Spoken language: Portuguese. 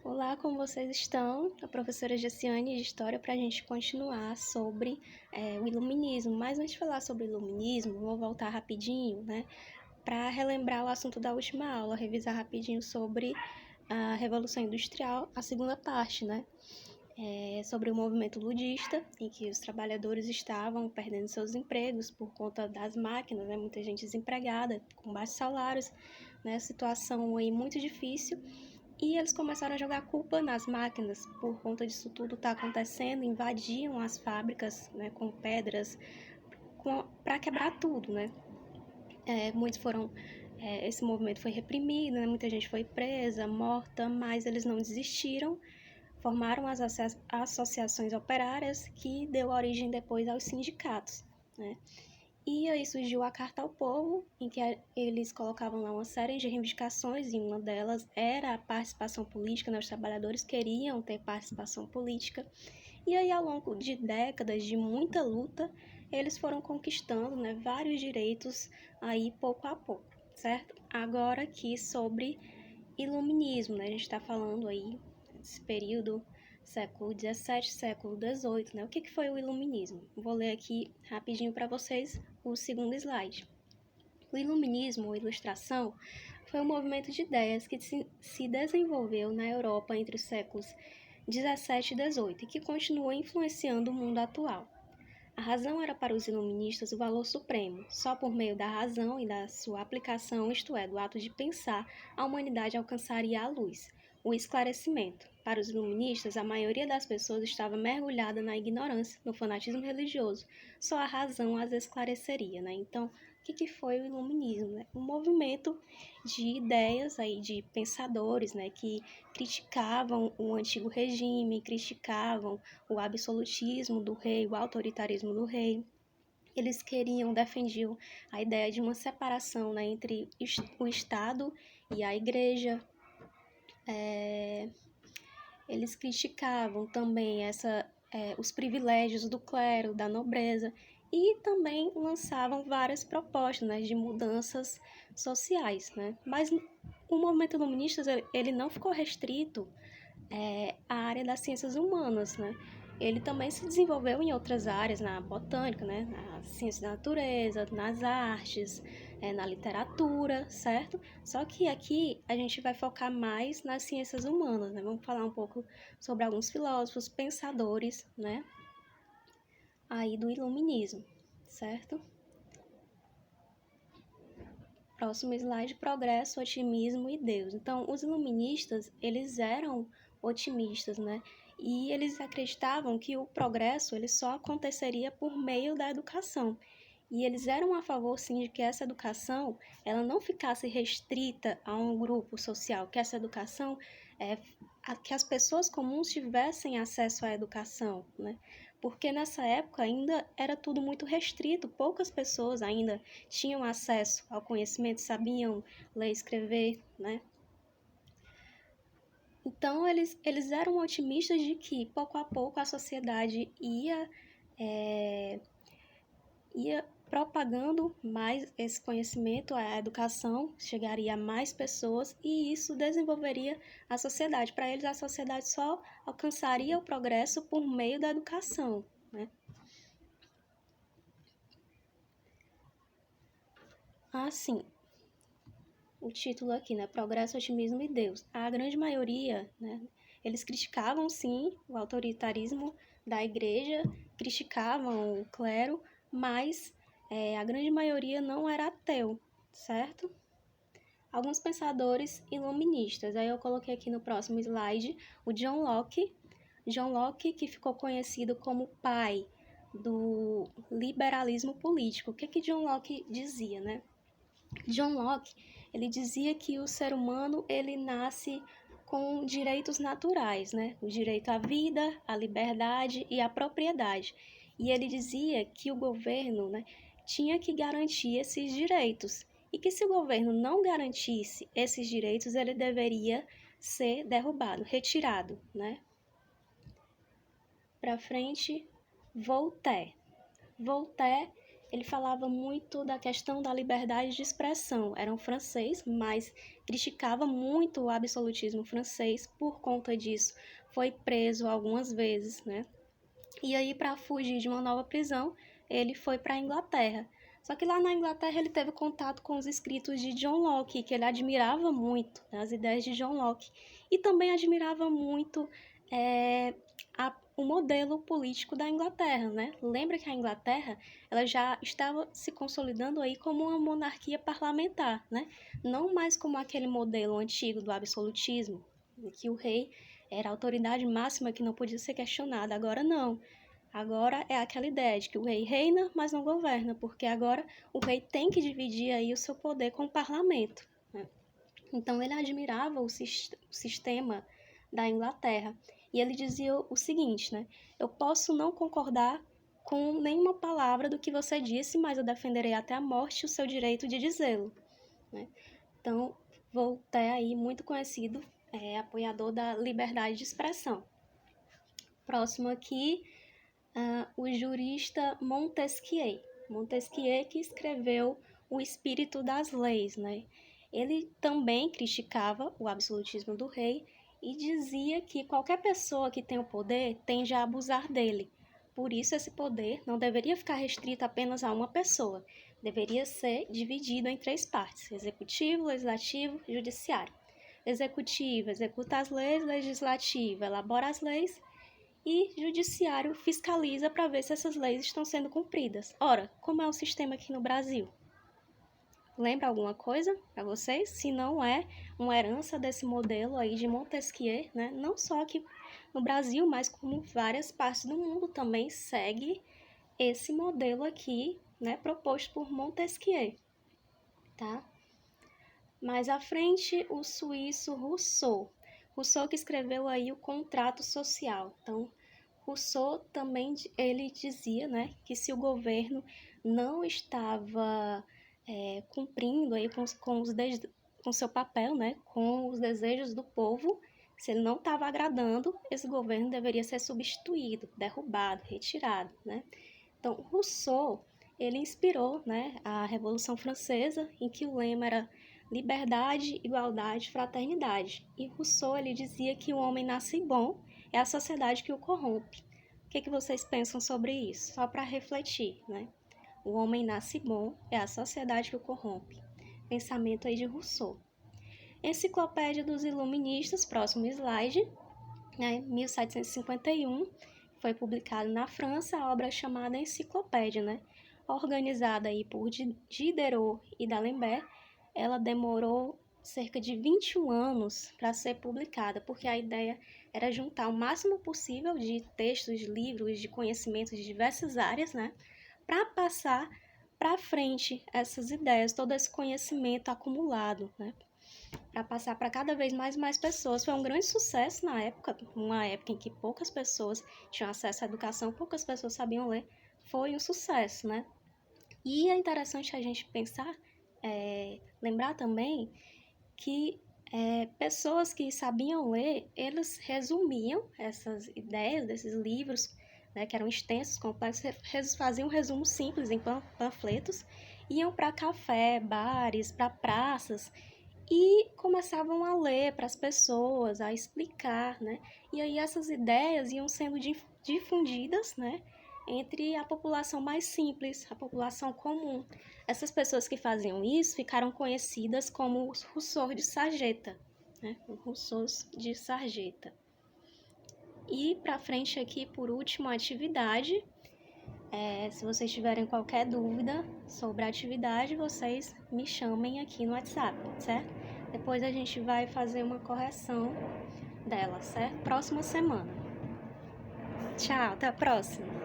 Olá, como vocês estão? A professora Jessiane de História para a gente continuar sobre o Iluminismo. Mas antes de falar sobre o Iluminismo, vou voltar rapidinho, para relembrar o assunto da última aula, revisar rapidinho sobre a Revolução Industrial, a segunda parte, sobre o movimento ludista, em que os trabalhadores estavam perdendo seus empregos por conta das máquinas, muita gente desempregada, com baixos salários, situação aí muito difícil. E eles começaram a jogar culpa nas máquinas por conta disso tudo estar acontecendo, invadiam as fábricas, com pedras para quebrar tudo, muitos foram, esse movimento foi reprimido, muita gente foi presa, morta, mas eles não desistiram, formaram as associações operárias que deu origem depois aos sindicatos, E aí surgiu a Carta ao Povo, em que eles colocavam lá uma série de reivindicações, e uma delas era a participação política, Os trabalhadores queriam ter participação política. E aí, ao longo de décadas de muita luta, eles foram conquistando, vários direitos aí pouco a pouco, certo? Agora aqui sobre iluminismo, a gente está falando aí desse período século XVII, século XVIII, O que foi o iluminismo? Vou ler aqui rapidinho para vocês o segundo slide. O iluminismo, ou ilustração, foi um movimento de ideias que se desenvolveu na Europa entre os séculos XVII e XVIII e que continua influenciando o mundo atual. A razão era para os iluministas o valor supremo. Só por meio da razão e da sua aplicação, isto é, do ato de pensar, a humanidade alcançaria a luz, o esclarecimento. Para os iluministas, a maioria das pessoas estava mergulhada na ignorância, no fanatismo religioso. Só a razão as esclareceria, Então, o que foi o iluminismo? Um movimento de ideias, de pensadores, que criticavam o antigo regime, criticavam o absolutismo do rei, o autoritarismo do rei. Eles defendiam a ideia de uma separação, entre o Estado e a Igreja. Eles criticavam também os privilégios do clero, da nobreza, e também lançavam várias propostas, de mudanças sociais, Mas o movimento iluminista ele não ficou restrito à área das ciências humanas, Ele também se desenvolveu em outras áreas, na botânica, na ciência da natureza, nas artes, na literatura, certo? Só que aqui a gente vai focar mais nas ciências humanas, Vamos falar um pouco sobre alguns filósofos, pensadores, Aí do iluminismo, certo? Próximo slide, progresso, otimismo e Deus. Então, os iluministas, eles eram otimistas, E eles acreditavam que o progresso ele só aconteceria por meio da educação. E eles eram a favor, sim, de que essa educação ela não ficasse restrita a um grupo social, que essa educação, que as pessoas comuns tivessem acesso à educação, Porque nessa época ainda era tudo muito restrito, poucas pessoas ainda tinham acesso ao conhecimento, sabiam ler e escrever, Então, eles eram otimistas de que, pouco a pouco, a sociedade ia propagando mais esse conhecimento, a educação chegaria a mais pessoas e isso desenvolveria a sociedade. Para eles, a sociedade só alcançaria o progresso por meio da educação, Assim, o título aqui, Progresso, Otimismo e Deus. A grande maioria, eles criticavam, sim, o autoritarismo da igreja, criticavam o clero, mas a grande maioria não era ateu, certo? Alguns pensadores iluministas. Aí eu coloquei aqui no próximo slide o John Locke. John Locke, que ficou conhecido como pai do liberalismo político. O que John Locke dizia, John Locke, ele dizia que o ser humano ele nasce com direitos naturais, O direito à vida, à liberdade e à propriedade. E ele dizia que o governo, tinha que garantir esses direitos e que se o governo não garantisse esses direitos, ele deveria ser derrubado, retirado, Para frente, Voltaire. Voltaire, ele falava muito da questão da liberdade de expressão. Era um francês, mas criticava muito o absolutismo francês. Por conta disso, foi preso algumas vezes, né? E aí, para fugir de uma nova prisão, ele foi para a Inglaterra. Só que lá na Inglaterra ele teve contato com os escritos de John Locke, que ele admirava muito, né, as ideias de John Locke. E também admirava muito o modelo político da Inglaterra, né? Lembra que a Inglaterra ela já estava se consolidando aí como uma monarquia parlamentar, né? Não mais como aquele modelo antigo do absolutismo, em que o rei era a autoridade máxima que não podia ser questionada. Agora não. Agora é aquela ideia de que o rei reina, mas não governa, porque agora o rei tem que dividir aí o seu poder com o parlamento, né? Então ele admirava o sistema da Inglaterra e ele dizia o seguinte, né? Eu posso não concordar com nenhuma palavra do que você disse, mas eu defenderei até a morte o seu direito de dizê-lo, né? Então, Voltaire aí muito conhecido, apoiador da liberdade de expressão. Próximo aqui, o jurista Montesquieu. Montesquieu que escreveu O Espírito das Leis, né? Ele também criticava o absolutismo do rei e dizia que qualquer pessoa que tem o poder tende a abusar dele. Por isso, esse poder não deveria ficar restrito apenas a uma pessoa, deveria ser dividido em 3 partes: executivo, legislativo e judiciário. Executivo executa as leis, legislativo elabora as leis e judiciário fiscaliza para ver se essas leis estão sendo cumpridas. Ora, como é o sistema aqui no Brasil? Lembra alguma coisa para vocês? Se não é uma herança desse modelo aí de Montesquieu, né? Não só aqui no Brasil, mas como várias partes do mundo também segue esse modelo aqui, né, proposto por Montesquieu, tá? Mais à frente, o suíço Rousseau. Rousseau que escreveu aí o Contrato Social. Então, Rousseau também ele dizia, né, que se o governo não estava cumprindo aí com seu papel, né, com os desejos do povo, se ele não estava agradando, esse governo deveria ser substituído, derrubado, retirado, né? Então, Rousseau, ele inspirou, né, a Revolução Francesa, em que o lema era liberdade, igualdade, fraternidade. E Rousseau, ele dizia que o homem nasce bom, é a sociedade que o corrompe. O que vocês pensam sobre isso? Só para refletir, né? O homem nasce bom, é a sociedade que o corrompe. Pensamento aí de Rousseau. Enciclopédia dos Iluministas, próximo slide, né? 1751, foi publicado na França a obra chamada Enciclopédia, né? Organizada aí por Diderot e D'Alembert. Ela demorou cerca de 21 anos para ser publicada, porque a ideia era juntar o máximo possível de textos, livros, de conhecimentos de diversas áreas, né, para passar para frente essas ideias, todo esse conhecimento acumulado, né, para passar para cada vez mais pessoas. Foi um grande sucesso na época, uma época em que poucas pessoas tinham acesso à educação, poucas pessoas sabiam ler, foi um sucesso, né? E é interessante a gente pensar, lembrar também que pessoas que sabiam ler, eles resumiam essas ideias desses livros, né, que eram extensos, complexos, faziam um resumo simples em panfletos, iam para café, bares, para praças e começavam a ler para as pessoas, a explicar, né? E aí essas ideias iam sendo difundidas, né, entre a população mais simples, a população comum. Essas pessoas que faziam isso ficaram conhecidas como os Rousseau de Sarjeta, né? Os Rousseau de Sarjeta. E para frente aqui, por último, a atividade. Se vocês tiverem qualquer dúvida sobre a atividade, vocês me chamem aqui no WhatsApp, certo? Depois a gente vai fazer uma correção dela, certo? Próxima semana. Tchau, até a próxima!